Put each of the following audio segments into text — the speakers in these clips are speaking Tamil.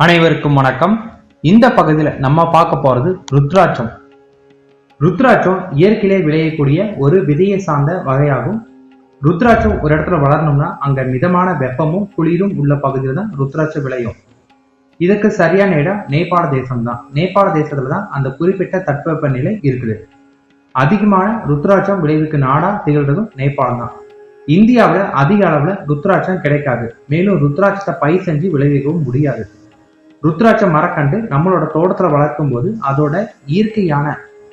அனைவருக்கும் வணக்கம். இந்த பகுதியில் நம்ம பார்க்க போறது ருத்ராட்சம். ருத்ராட்சம் இயற்கையிலே விளையக்கூடிய ஒரு விதையை சார்ந்த வகையாகும். ருத்ராட்சம் ஒரு இடத்துல வளரணும்னா அங்க மிதமான வெப்பமும் குளிரும் உள்ள பகுதியில் தான் ருத்ராட்சம் விளையும். இதுக்கு சரியான இடம் நேபாள தேசம் தான். நேபாள தேசத்துல தான் அந்த குறிப்பிட்ட தட்பவெப்ப நிலை இருக்குது. அதிகமான ருத்ராட்சம் விளைவுக்கு நாடா திகழ்றதும் நேபாளம் தான். இந்தியாவில் அதிக அளவுல ருத்ராட்சம் கிடைக்காது. மேலும் ருத்ராட்சத்தை பயிர் செஞ்சு விளைவிக்கவும் முடியாது. ருத்ராட்ச மரக்கண்டு நம்மளோட தோட்டத்துல வளர்க்கும் போது அதோட இயற்கையான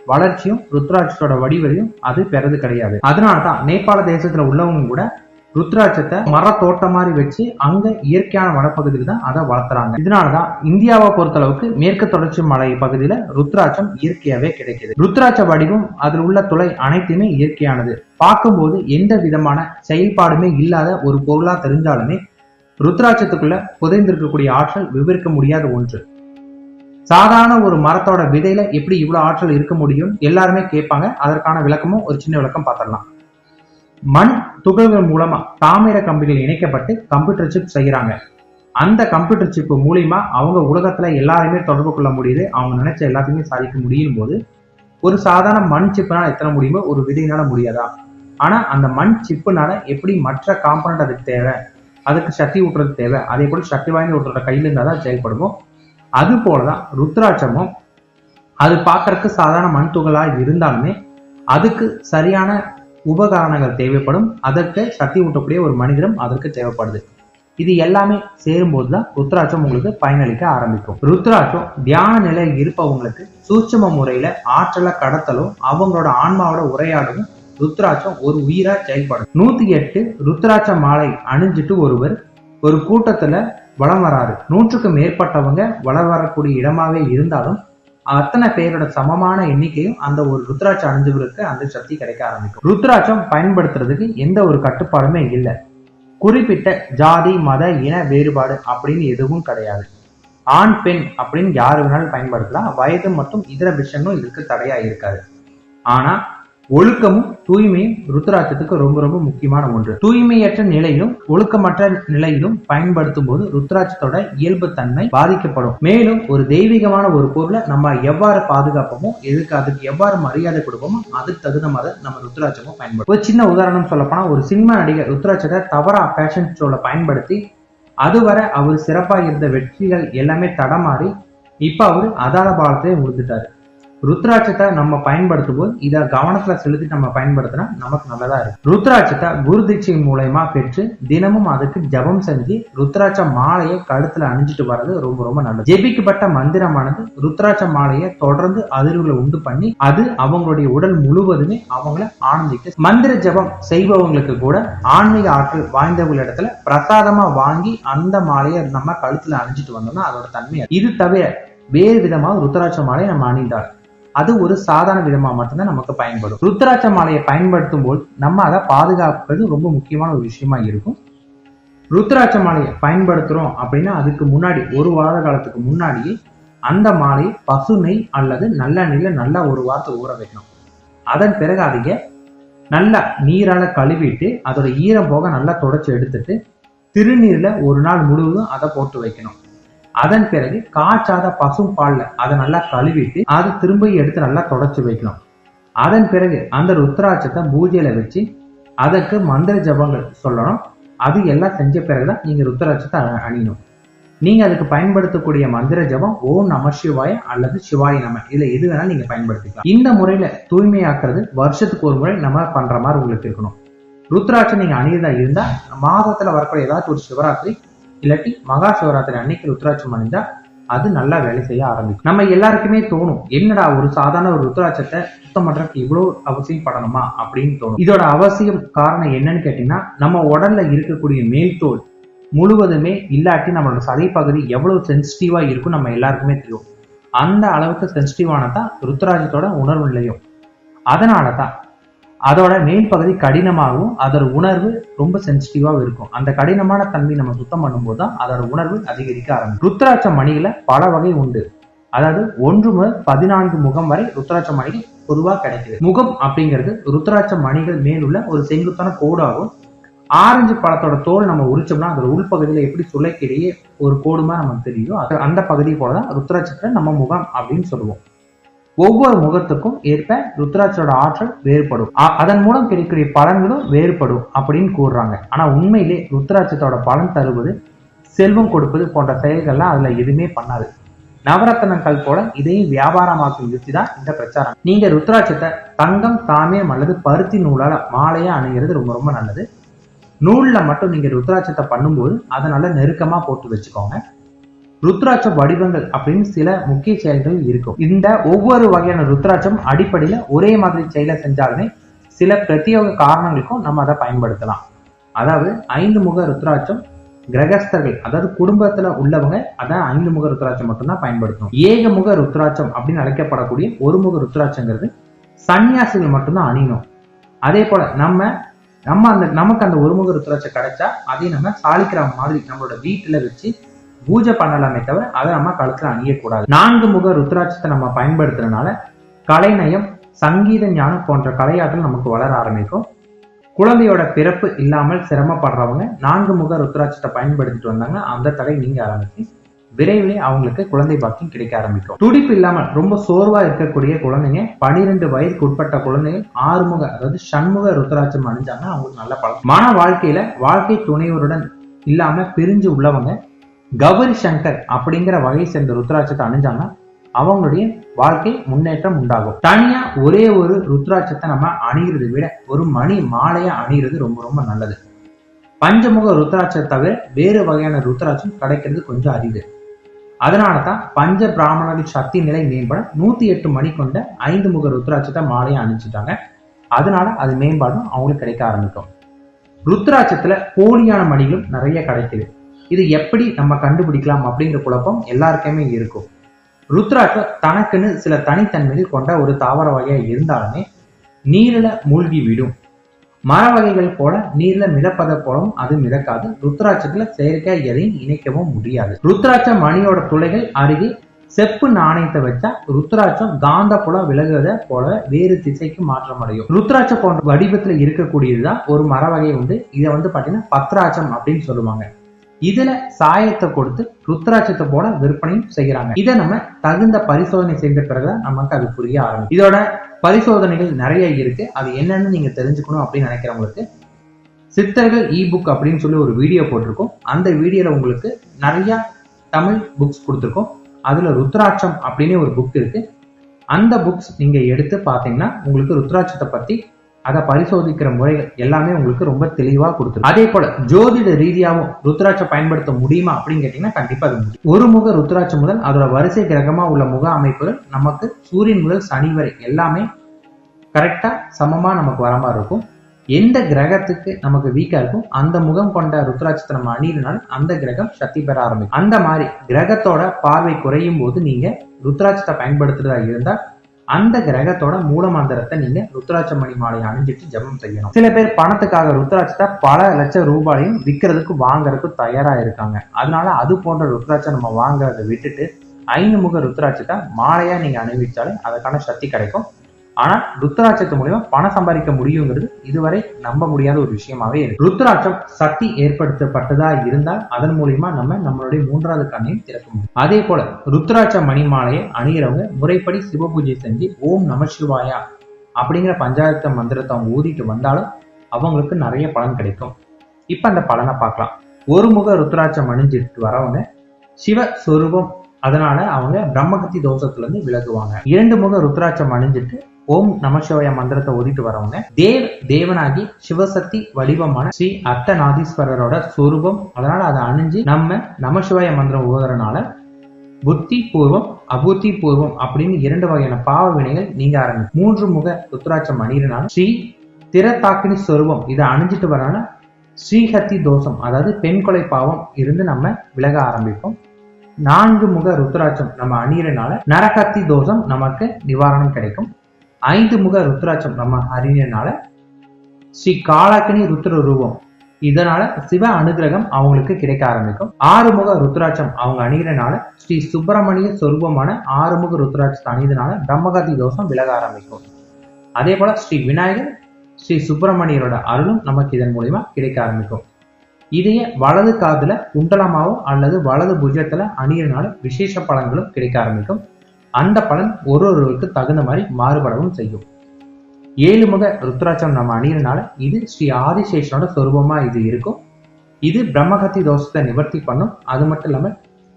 வளர்ச்சியும் ருத்ராட்சத்தோட வடிவையும் அது பெறது கிடையாது. அதனாலதான் நேபாள தேசத்துல உள்ளவங்க கூட ருத்ராட்சத்தை மர தோட்டம் மாதிரி வச்சு அங்க இயற்கையான வனப்பகுதியில் தான் அதை வளர்த்துறாங்க. இதனாலதான் இந்தியாவை பொறுத்தளவுக்கு மேற்கு தொடர்ச்சி மலை பகுதியில ருத்ராட்சம் இயற்கையாவே கிடைக்குது. ருத்ராட்ச வடிவம் அதில் உள்ள துளை அனைத்துமே இயற்கையானது. பார்க்கும்போது எந்த விதமான செயல்பாடுமே இல்லாத ஒரு பொருளா தெரிஞ்சாலுமே ருத்ராட்சத்துக்குள்ள புதைந்திருக்கக்கூடிய ஆற்றல் விவரிக்க முடியாத ஒன்று. சாதாரண ஒரு மரத்தோட விதையில எப்படி இவ்வளவு ஆற்றல் இருக்க முடியும் எல்லாருமே கேட்பாங்க. அதற்கான விளக்கமும் ஒரு சின்ன விளக்கம் பார்த்திடலாம். மண் துகள்கள் மூலமா தாமிர கம்பிகள் இணைக்கப்பட்டு கம்ப்யூட்டர் சிப் செய்யறாங்க. அந்த கம்ப்யூட்டர் சிப் மூலியமா அவங்க உலகத்துல எல்லாருமே தொடர்பு கொள்ள முடியுது. அவங்க நினைச்ச எல்லாத்தையுமே சாதிக்க முடியும் போது ஒரு சாதாரண மண் சிப்னால எத்தனை முடியுமோ ஒரு விதையினால முடியாதா? ஆனா அந்த மண் சிப்புனால எப்படி மற்ற காம்பனண்ட் அதுக்கு தேவை, அதுக்கு சக்தி ஊட்டுறது தேவை, அதே போல சக்தி வாய்ந்த ஒருத்தரோட கையில இருந்தாதான் செயல்படுமோ அது போலதான் ருத்ராட்சமும். அது பார்க்கறதுக்கு சாதாரண மண் துகளா இருந்தாலுமே அதுக்கு சரியான உபகரணங்கள் தேவைப்படும். அதற்கு சக்தி ஊட்டக்கூடிய ஒரு மனிதரும் அதற்கு தேவைப்படுது. இது எல்லாமே சேரும்போதுதான் ருத்ராட்சம் உங்களுக்கு பயனளிக்க ஆரம்பிக்கும். ருத்ராட்சம் தியான நிலையில் இருப்பவங்களுக்கு சூட்சும முறையில ஆற்றலை கடத்தலும் அவங்களோட ஆன்மாவோட உரையாடவும் ருத்ராட்சம் ஒரு உயிரா செயல்படும். 108 ருத்ராட்ச மாலை அணிஞ்சிட்டு ஒருவர் ஒரு கூட்டத்துல வலம் வராரு. 100க்கு மேற்பட்டவங்க வலம் வரக்கூடிய இடமாவே இருந்தாலும் அத்தனை பேரோட சமமான எண்ணிக்கையும் அந்த ஒரு ருத்ராட்சம் அணிஞ்சவருக்கு அந்த சக்தி கிடைக்க ஆரம்பிக்கும். ருத்ராட்சம் பயன்படுத்துறதுக்கு எந்த ஒரு கட்டுப்பாடுமே இல்லை. குறிப்பிட்ட ஜாதி மத இன வேறுபாடு அப்படின்னு எதுவும் கிடையாது. ஆண் பெண் அப்படின்னு யாரு வேணாலும் பயன்படுத்தலாம். வயது மற்றும் இதர விஷயங்களும் இதுக்கு தடையா இருக்காது. ஆனா ஒழுக்கமும் தூய்மையும் ருத்ராட்சத்துக்கு ரொம்ப ரொம்ப முக்கியமான ஒன்று. தூய்மையற்ற நிலையிலும் ஒழுக்கமற்ற நிலையிலும் பயன்படுத்தும் போது ருத்ராட்சத்தோட இயல்பு தன்மை பாதிக்கப்படும். மேலும் ஒரு தெய்வீகமான ஒரு பொருளை நம்ம எவ்வாறு பாதுகாப்போமோ அதுக்கு எவ்வாறு மரியாதை கொடுப்போமோ அதுக்கு தகுந்த மாதிரி நம்ம ருத்ராட்சமும் பயன்படுத்தும். ஒரு சின்ன உதாரணம் சொல்லப்போனா ஒரு சினிமா நடிகர் ருத்ராட்சத்தை தவறா ஃபேஷன் ஷோல பயன்படுத்தி அதுவரை அவர் சிறப்பா இருந்த வெற்றிகள் எல்லாமே தடமாறி இப்ப அவரு அதால பாலத்திலே விழுந்துட்டாரு. ருத்ராட்சத்தை நம்ம பயன்படுத்தும் போது இதை கவனத்துல செலுத்தி நம்ம பயன்படுத்தினா நமக்கு நல்லதா இருக்கு. ருத்ராட்சத்தை குரு தீட்சை மூலயமா பெற்று தினமும் அதுக்கு ஜபம் செஞ்சு ருத்ராட்ச மாலையை கழுத்துல அணிஞ்சிட்டு வர்றது ரொம்ப ரொம்ப நல்லது. ஜெபிக்கப்பட்ட மந்திரமானது ருத்ராட்ச மாலையை தொடர்ந்து அதிர்வுகளை உண்டு பண்ணி அது அவங்களுடைய உடல் முழுவதுமே அவங்கள ஆனந்திக்க. மந்திர ஜபம் செய்பவங்களுக்கு கூட ஆன்மீக ஆற்றல் வாய்ந்தவங்க இடத்துல பிரசாதமா வாங்கி அந்த மாலையை நம்ம கழுத்துல அணிஞ்சிட்டு வந்தோம்னா அதோட தன்மை. இது தவிர வேறு விதமாக ருத்ராட்ச மாலையை நம்ம அணிந்தால் அது ஒரு சாதாரண விதமா மட்டும்தான் நமக்கு பயன்படும். ருத்ராட்ச மாலையை பயன்படுத்தும் போது நம்ம அதை பாதுகாப்பது ரொம்ப முக்கியமான ஒரு விஷயமா இருக்கும். ருத்ராட்ச மாலையை பயன்படுத்துறோம் அப்படின்னா அதுக்கு முன்னாடி ஒரு வார காலத்துக்கு முன்னாடியே அந்த மாலையை பசு நெய் அல்லது நல்ல நெய்ல நல்லா ஒரு வாரத்தை ஊற வைக்கணும். அதன் பிறகு அதைய நல்லா நீரால கழுவிட்டு அதோட ஈரம் போக நல்லா தொடச்சி எடுத்துட்டு திருநீர்ல ஒரு நாள் முழுவதும் அதை போட்டு வைக்கணும். அதன் பிறகு காய்ச்சாத பசும் பால்ல அதை நல்லா கழுவிட்டு அதை திரும்ப எடுத்து நல்லா தொடச்சு வைக்கணும். அதன் பிறகு அந்த ருத்ராட்சத்தை பூஜையில வச்சு அதற்கு மந்திர ஜபங்கள் சொல்லணும். அது எல்லாம் செஞ்ச பிறகுதான் நீங்க ருத்ராட்சத்தை அணியணும். நீங்க அதுக்கு பயன்படுத்தக்கூடிய மந்திர ஜபம் ஓம் நம சிவாய அல்லது சிவாய நம, இதுல எது வேணாலும் நீங்க பயன்படுத்திக்கலாம். இந்த முறையில தூய்மையாக்குறது வருஷத்துக்கு ஒரு முறை நம்ம பண்ற மாதிரி உங்களுக்கு இருக்கணும். ருத்ராட்சம் நீங்க அணியதா இருந்தா மாதத்துல வரக்கூடிய ஏதாச்சும் ஒரு சிவராத்திரி இல்லாட்டி மகா சிவராத்திரி அன்னைக்கு ருத்ராட்சம் அணிஞ்சா அது நல்லா வேலை செய்ய ஆரம்பிக்கும். நம்ம எல்லாருக்குமே தோணும், என்னடா ஒரு சாதாரண ஒரு ருத்ராட்சத்தை சுத்தம் பண்றதுக்கு இவ்வளவு அவசியம் படணுமா அப்படின்னு தோணும். இதோட அவசியம் காரணம் என்னன்னு கேட்டீங்கன்னா நம்ம உடல்ல இருக்கக்கூடிய மேல் தோல் முழுவதுமே இல்லாட்டி நம்மளோட சதை பகுதி எவ்வளவு சென்சிட்டிவா இருக்கும் நம்ம எல்லாருக்குமே தெரியும். அந்த அளவுக்கு சென்சிட்டிவானதான் ருத்ராட்சத்தோட உணர்வு நிலையும். அதனாலதான் அதோட மேல் பகுதி கடினமாகவும் அதோட உணர்வு ரொம்ப சென்சிட்டிவாகவும் இருக்கும். அந்த கடினமான தன்மை நம்ம சுத்தம் பண்ணும்போது தான் அதோட உணர்வு அதிகரிக்க ஆரம்பிக்கும். ருத்ராட்ச மணிகளை பல வகை உண்டு. அதாவது 1 முதல் 14 முகம் வரை ருத்ராட்ச மணிகள் பொதுவாக கிடைக்குது. முகம் அப்படிங்கிறது ருத்ராட்ச மணிகள் மேலுள்ள ஒரு செங்குத்தான கோடாகும். ஆரஞ்சு பழத்தோட தோல் நம்ம உரிச்சோம்னா அதோட உள்பகுதியில எப்படி சுளைக்கிடையே ஒரு கோடுமா நமக்கு தெரியும், அந்த பகுதி போலதான் ருத்ராட்சத்துல நம்ம முகம் அப்படின்னு சொல்லுவோம். ஒவ்வொரு முகத்துக்கும் ஏற்ப ருத்ராட்சோட ஆற்றல் வேறுபடும், அதன் மூலம் கிடைக்கக்கூடிய பலன்களும் வேறுபடும் அப்படின்னு கூறுறாங்க. ஆனா உண்மையிலே ருத்ராட்சத்தோட பலன் தருவது, செல்வம் கொடுப்பது போன்ற செயல்கள்லாம் அதுல எதுவுமே பண்ணாது. நவரத்னங்கள் போல இதையும் வியாபாரமாக்கும் யுக்தி தான் இந்த பிரச்சாரம். நீங்க ருத்ராட்சத்தை தங்கம், தாமியம் அல்லது பருத்தி நூலால மாலையா அணுகிறது ரொம்ப ரொம்ப நல்லது. நூல்ல மட்டும் நீங்க ருத்ராட்சத்தை பண்ணும்போது அதை நல்லா நெருக்கமா போட்டு வச்சுக்கோங்க. ருத்ராட்ச வடிவங்கள் அப்படின்னு சில முக்கிய செயல்கள் இருக்கும். இந்த ஒவ்வொரு வகையான ருத்ராட்சம் அடிப்படையில ஒரே மாதிரி செயலை செஞ்சாலுமே சில பிரத்யேக காரணங்களுக்கும் நம்ம அதை பயன்படுத்தலாம். அதாவது 5 முக ருத்ராட்சம் கிரகஸ்தர்கள், அதாவது குடும்பத்துல உள்ளவங்க அதான் 5 முக ருத்ராட்சம் மட்டும்தான் பயன்படுத்தணும். ஏகமுக ருத்ராட்சம் அப்படின்னு அழைக்கப்படக்கூடிய ஒரு முக ருத்ராட்சங்கிறது சன்னியாசிகள் மட்டும்தான் அணியணும். அதே போல நமக்கு அந்த ஒருமுக ருத்ராட்சம் கிடைச்சா அதை நம்ம சாலிக்கிராம மாதிரி நம்மளோட வீட்டுல வச்சு பூஜை பண்ணலாமே தவிர அதை நம்ம கழுத்துல அணியக்கூடாது. 4 முக ருத்ராட்சத்தை நம்ம பயன்படுத்துறதுனால கலைநயம், சங்கீத ஞானம் போன்ற கலையாற்றல் நமக்கு வளர ஆரம்பிக்கும். குழந்தையோட பிறப்பு இல்லாமல் சிரமப்படுறவங்க 4 முக ருத்ராட்சத்தை பயன்படுத்திட்டு வந்தாங்க, அந்த தடை நீங்க ஆரம்பிச்சு விரைவில் அவங்களுக்கு குழந்தை பாக்கியம் கிடைக்க ஆரம்பிக்கும். துடிப்பு இல்லாமல் ரொம்ப சோர்வா இருக்கக்கூடிய குழந்தைங்க, 12 வயதுக்கு உட்பட்ட குழந்தைகள் 6 முக அதாவது சண்முக ருத்ராட்சம் அணிஞ்சாங்கன்னா அவங்களுக்கு நல்ல பழக்கம். மன வாழ்க்கையில வாழ்க்கை துணையோருடன் இல்லாம பிரிஞ்சு உள்ளவங்க கௌரி சங்கர் அப்படிங்கிற வகையை சேர்ந்த ருத்ராட்சத்தை அணிஞ்சாங்கன்னா அவங்களுடைய வாழ்க்கை முன்னேற்றம் உண்டாகும். தனியா ஒரே ஒரு ருத்ராட்சத்தை நம்ம அணிகிறதை விட ஒரு மணி மாலையா அணிகிறது ரொம்ப ரொம்ப நல்லது. பஞ்சமுக ருத்ராட்சத்தை தவிர வேறு வகையான ருத்ராட்சம் கிடைக்கிறது கொஞ்சம் அரிது. அதனாலதான் பஞ்ச பிராமணர்கள் சக்தி நிலை மேம்பட 108 மணி கொண்ட 5 முக ருத்ராட்சத்தை மாலையா அணிஞ்சுட்டாங்க. அதனால அது மேம்பாடும் அவங்களுக்கு கிடைக்க ஆரம்பிக்கும். ருத்ராட்சத்துல போலியான மணிகளும் நிறைய கிடைக்குது. இது எப்படி நம்ம கண்டுபிடிக்கலாம் அப்படிங்கிற குழப்பம் எல்லாருக்குமே இருக்கும். ருத்ராட்சம் தனக்குன்னு சில தனித்தன்மைகள் கொண்ட ஒரு தாவர வகையா இருந்தாலுமே நீரில மூழ்கி விடும். மர வகைகள் போல நீர்ல மிதப்பத போலவும் அது மிதக்காது. ருத்ராட்சத்துல செயற்கை எதையும் இணைக்கவும் முடியாது. ருத்ராட்ச மணியோட துளைகள் அருகே செப்பு நாணயத்தை வச்சா ருத்ராட்சம் காந்த புல விலகுவதை போல வேறு திசைக்கு மாற்றம் அடையும். ருத்ராட்சம் போன்ற வடிவத்துல இருக்கக்கூடியதுதான் ஒரு மர வகை உண்டு. இதை பாத்தீங்கன்னா பத்ராட்சம் அப்படின்னு சொல்லுவாங்க. இதுல சாயத்தை கொடுத்து ருத்ராட்சத்தை போல விற்பனையும் செய்யறாங்க. இதை நம்ம தகுந்த பரிசோதனை செய்த பிறகுதான் நமக்கு அது புரிய ஆரம்பிக்கும். இதோட பரிசோதனைகள் நிறைய இருக்கு. அது என்னன்னு நீங்க தெரிஞ்சுக்கணும் அப்படின்னு நினைக்கிறவங்களுக்கு சித்தர்கள் இ-புக் அப்படின்னு சொல்லி ஒரு வீடியோ போட்டிருக்கோம். அந்த வீடியோல உங்களுக்கு நிறைய தமிழ் புக்ஸ் கொடுத்துருக்கோம். அதுல ருத்ராட்சம் அப்படின்னு ஒரு புக் இருக்கு. அந்த புக்ஸ் நீங்க எடுத்து பாத்தீங்கன்னா உங்களுக்கு ருத்ராட்சத்தை பத்தி அதை பரிசோதிக்கிற முறைகள் எல்லாமே உங்களுக்கு ரொம்ப தெளிவா கொடுத்துரும். அதே போல ஜோதிட ரீதியாகவும் ருத்ராட்சம் பயன்படுத்த முடியுமா அப்படின்னு கேட்டீங்கன்னா கண்டிப்பா அது முடியும். ஒரு முக ருத்ராட்சம் முதல் அதோட வரிசை கிரகமா உள்ள முக அமைப்புகள் நமக்கு சூரியன் முதல் சனி வரை எல்லாமே கரெக்டா சமமா நமக்கு வர மாதிரி இருக்கும். எந்த கிரகத்துக்கு நமக்கு வீக்கா இருக்கும் அந்த முகம் கொண்ட ருத்ராட்சத்தை நம்ம அணியினால அந்த கிரகம் சக்தி பெற ஆரம்பிக்கும். அந்த மாதிரி கிரகத்தோட பார்வை குறையும் போது நீங்க ருத்ராட்சத்தை பயன்படுத்துறதா இருந்தா அந்த கிரகத்தோட மூல மந்திரத்தை நீங்க ருத்ராட்ச மணி மாலை அணிஞ்சிட்டு ஜபம் செய்யணும். சில பேர் பணத்துக்காக ருத்ராட்சத்தை பல லட்சம் ரூபாயும் விற்கிறதுக்கு வாங்கறதுக்கு தயாரா இருக்காங்க. அதனால அது போன்ற ருத்ராட்சம் நம்ம வாங்குறதை விட்டுட்டு 5 முக ருத்ராட்சத்தை மாலையா நீங்க அணிவிச்சாலே அதற்கான சக்தி கிடைக்கும். ஆனா ருத்ராட்சத்து மூலியமா பணம் சம்பாதிக்க முடியுங்கிறது இதுவரை நம்ப முடியாத ஒரு விஷயமாவே இருக்கு. ருத்ராட்சம் சக்தி ஏற்படுத்தப்பட்டதா இருந்தால் அதன் மூலியமா நம்மளுடைய 3வது கண்ணையும் திறக்க முடியும். அதே போல ருத்ராட்ச மணி மாலையை அணிகிறவங்க முறைப்படி சிவ பூஜை செஞ்சு ஓம் நம சிவாயா அப்படிங்கிற பஞ்சாயத்து மந்திரத்தை அவங்க ஊதிட்டு வந்தாலும் அவங்களுக்கு நிறைய பலன் கிடைக்கும். இப்ப அந்த பலனை பார்க்கலாம். ஒரு முக ருத்ராட்சம் அணிஞ்சிட்டு வரவங்க சிவ சொரூபம், அதனால அவங்க பிரம்மகத்தி தோஷத்துல இருந்து விலகுவாங்க. 2 முக ருத்ராட்சம் அணிஞ்சிட்டு ஓம் நமசிவாய மந்திரத்தை ஓதிட்டு வரவங்க தேவனாகி சிவசக்தி வடிவமான ஸ்ரீ அர்த்தநாதீஸ்வரரோட சொரூபம், அதனால அதை அணிஞ்சு நம்ம நமசிவாய மந்திரம் ஓதுறதுனால புத்தி பூர்வம் அபுத்தி பூர்வம் அப்படின்னு 2 வகையான பாவ வினைகள் நீங்க ஆரம்பிக்கும். 3 முக ருத்ராட்சம் அணியிறனால ஸ்ரீ திரத்தாக்கினி சொரூபம் இதை அணிஞ்சிட்டு வரனால ஸ்ரீஹத்தி தோஷம், அதாவது பெண் கொலை பாவம் இருந்து நம்ம விலக ஆரம்பிப்போம். 4 முக ருத்ராட்சம் நம்ம அணியிறனால நரகத்தி தோஷம் நமக்கு நிவாரணம் கிடைக்கும். 5 முக ருத்ராட்சம் நம்ம அணியிறனால ஸ்ரீ காலாக்கினி ருத்ர ரூபம், இதனால சிவ அனுகிரகம் அவங்களுக்கு கிடைக்க ஆரம்பிக்கும். 6 முக ருத்ராட்சம் அவங்க அணியிறனால ஸ்ரீ சுப்பிரமணிய சொரூபமான 6 முக ருத்ராட்சத்தை அணியதுனால பிரம்மகத்தி தோஷம் விலக ஆரம்பிக்கும். அதே போல ஸ்ரீ விநாயகர், ஸ்ரீ சுப்பிரமணியரோட அருளும் நமக்கு இதன் மூலியமா கிடைக்க ஆரம்பிக்கும். இதைய வலது காதுல குண்டலமாவோ அல்லது வலது புஜத்துல அணியிறனால விசேஷ பலன்களும் கிடைக்க ஆரம்பிக்கும். அந்த பலன் ஒருவருக்கு தகுந்த மாதிரி மாறுபடவும் செய்யும். 7 முக ருத்ராட்சம் நம்ம அணியிறனால இது ஸ்ரீ ஆதிசேஷனோட சொரூபமா இது இருக்கும். இது பிரம்மகத்தி தோஷத்தை நிவர்த்தி பண்ணும். அது மட்டும் இல்லாம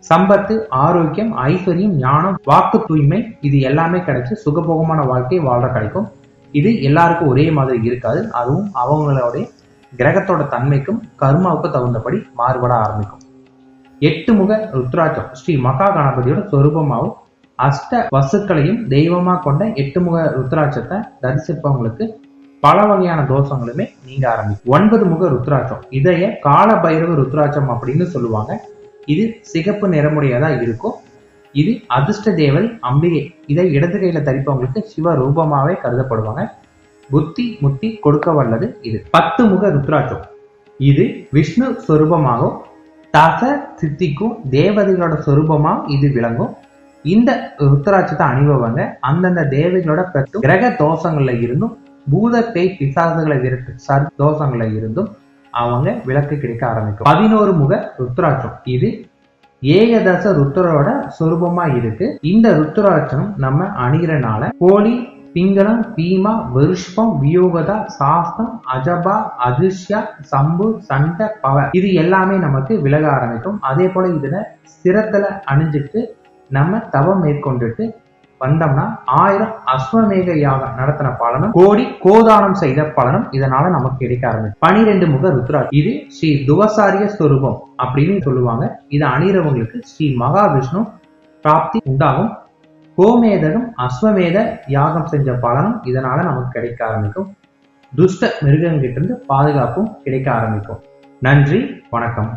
சம்பத்து, ஆரோக்கியம், ஐஸ்வர்யம், ஞானம், வாக்கு தூய்மை இது எல்லாமே கிடைச்சு சுகபோகமான வாழ்க்கை வாழ்ற கிடைக்கும். இது எல்லாருக்கும் ஒரே மாதிரி இருக்காது. அதுவும் அவங்களுடைய கிரகத்தோட தன்மைக்கும் கர்மாவுக்கும் தகுந்தபடி மாறுபட ஆரம்பிக்கும். 8 முக ருத்ராட்சம் ஸ்ரீ மகா கணபதியோட சொரூபமாகவும் அஷ்ட வசுக்களையும் தெய்வமா கொண்ட 8 முக ருத்ராட்சத்தை தரிசிப்பவங்களுக்கு பல வகையான தோஷங்களுமே நீங்க ஆரம்பிக்கும். 9 முக ருத்ராட்சம் இதைய கால பைரவ ருத்ராட்சம் அப்படின்னு சொல்லுவாங்க. இது சிகப்பு நிறமுடையதா இருக்கும். இது அதிர்ஷ்ட தேவதை அம்பிகை. இதை இடது கையில தரிப்பவங்களுக்கு சிவ ரூபமாவே கருதப்படுவாங்க. புத்தி முத்தி கொடுக்க வல்லது இது. 10 முக ருத்ராட்சம் இது விஷ்ணு சொரூபமாகவும் தச சித்திக்கும் தேவதைகளோட சொரூபமா இது விளங்கும். இந்த ருத்ராட்சத்தை அணிபவங்க அந்தந்த தேவதைகளோட பெற்றும் கிரக தோஷங்கள்ல இருந்தும் பூத பேய் பிசாசுகளை விரட்டு சர் தோஷங்கள்ல இருந்தும் அவங்க விளக்கு கிடைக்க ஆரம்பிக்கும். 11 முக ருத்ராட்சம் இது ஏகதச ருத்ரோட சொரூபமா இருக்கு. இந்த ருத்ராட்சம் நம்ம அணிகிறனால கோழி, பிங்களம், பீமா, விருஷ்பம், வியோகதா, சாஸ்தம், அஜபா, அதிர்ஷ்யா, சம்பு, சண்ட, பவ இது எல்லாமே நமக்கு விலக ஆரம்பிக்கும். அதே போல இதுல சிரத்துல அணிஞ்சிட்டு நம்ம தவம் மேற்கொண்டுட்டு வந்தோம்னா 1000 அஸ்வமேக யாகம் நடத்தின பலனும் கோடி கோதானம் செய்த பலனும் இதனால நமக்கு கிடைக்க ஆரம்பிக்கும். 12 முக ருத்ராட்சம் இது ஸ்ரீ துவசாரிய ஸ்வரூபம் அப்படின்னு சொல்லுவாங்க. இதை அணிகிறவங்களுக்கு ஸ்ரீ மகாவிஷ்ணு பிராப்தி உண்டாகும். கோமேதகம் அஸ்வமேத யாகம் செஞ்ச பலனும் இதனால நமக்கு கிடைக்க ஆரம்பிக்கும். துஷ்ட மிருகங்கிட்ட இருந்து பாதுகாப்பும் கிடைக்க ஆரம்பிக்கும். நன்றி, வணக்கம்.